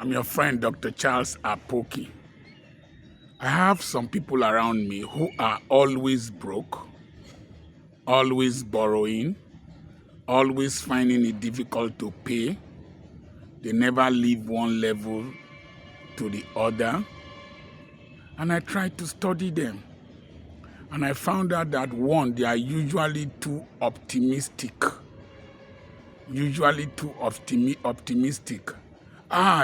I'm your friend, Dr. Charles Apoki. I have some people around me who are always broke, always borrowing, always finding it difficult to pay. They never leave one level to the other. And I tried to study them. And I found out that one, they are usually too optimistic.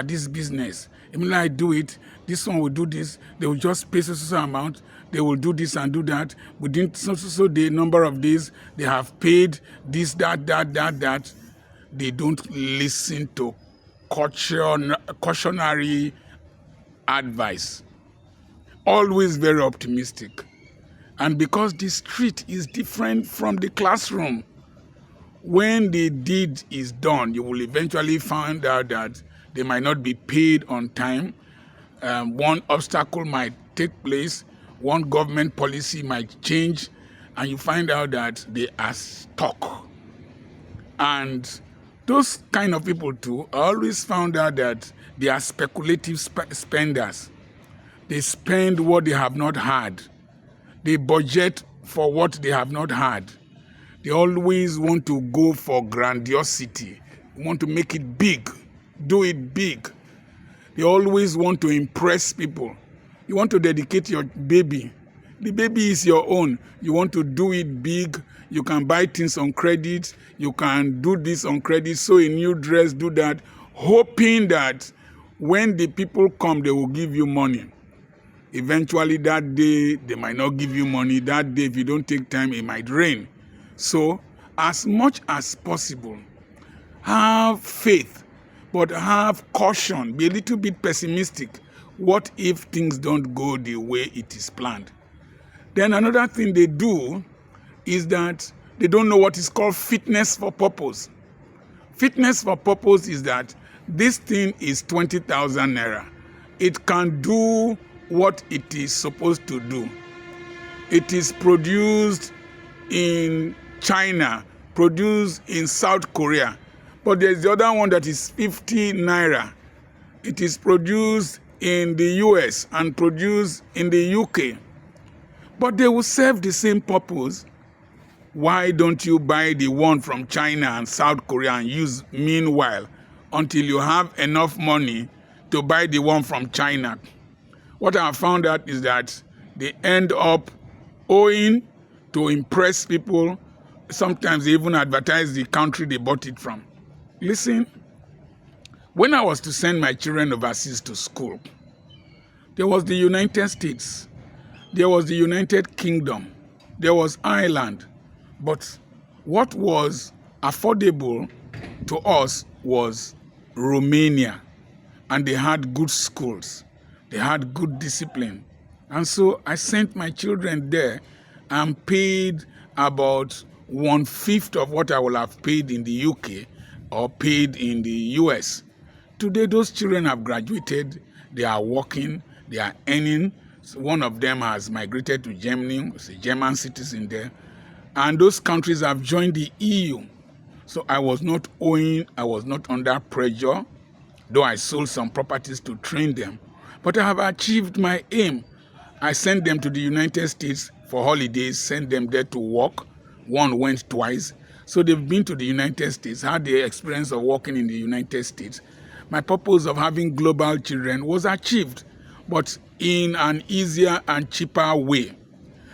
This business, even I do it, this one will do this, they will just pay so amount, they will do this and do that. Within so the number of days, they have paid this, that. They don't listen to cautionary advice. Always very optimistic. And because the street is different from the classroom, when the deed is done, you will eventually find out that they might not be paid on time. One obstacle might take place, one government policy might change, and you find out that they are stuck. And those kind of people too, I always found out that they are speculative spenders. They spend what they have not had. They budget for what they have not had. They always want to go for grandiosity, want to make it big, do it big. They always want to impress people. You want to dedicate your baby. The baby is your own. You want to do it big. You can buy things on credit. You can do this on credit, sew a new dress, do that, hoping that when the people come, they will give you money. Eventually that day, they might not give you money. That day, if you don't take time, it might rain. So, as much as possible, have faith, but have caution. Be a little bit pessimistic. What if things don't go the way it is planned? Then another thing they do is that they don't know what is called fitness for purpose. Fitness for purpose is that this thing is 20,000 naira. It can do what it is supposed to do. It is produced in China, produced in South Korea. But there's the other one that is 50 naira. It is produced in the US and produced in the UK. But they will serve the same purpose. Why don't you buy the one from China and South Korea and use meanwhile until you have enough money to buy the one from China? What I have found out is that they end up owing to impress people. Sometimes they even advertise the country they bought it from. Listen, when I was to send my children overseas to school, there was the United States, there was the United Kingdom, there was Ireland. But what was affordable to us was Romania. And they had good schools. They had good discipline. And so I sent my children there and paid about 1/5 of what I would have paid in the UK or paid in the US. Today, those children have graduated. They are working. They are earning. So one of them has migrated to Germany. It's a German citizen there. And those countries have joined the EU. So I was not owing. I was not under pressure, though I sold some properties to train them. But I have achieved my aim. I sent them to the United States for holidays, sent them there to work. One went twice. So they've been to the United States, had the experience of working in the United States. My purpose of having global children was achieved, but in an easier and cheaper way.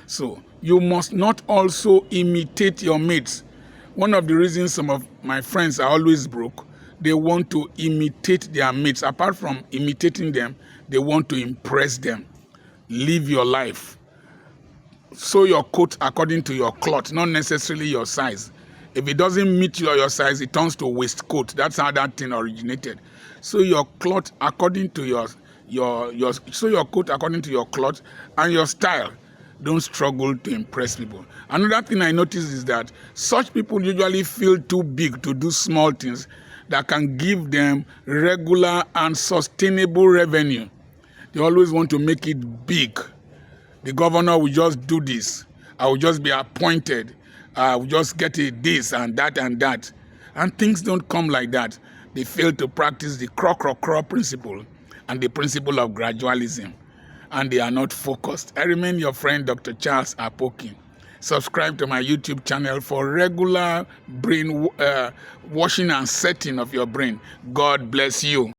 So you must not also imitate your mates. One of the reasons some of my friends are always broke, they want to imitate their mates. Apart from imitating them, they want to impress them. Live your life. Sew your coat according to your cloth, not necessarily your size. If it doesn't meet your size, it turns to waistcoat. That's how that thing originated. Sew your cloth according to sew your coat according to your cloth and your style. Don't struggle to impress people. Another thing I noticed is that such people usually feel too big to do small things that can give them regular and sustainable revenue. They always want to make it big. The governor will just do this. I will just be appointed. I will just get this and that and that. And things don't come like that. They fail to practice the craw principle and the principle of gradualism, and they are not focused. I remain your friend, Dr. Charles Apoki. Subscribe to my YouTube channel for regular brain washing and setting of your brain. God bless you.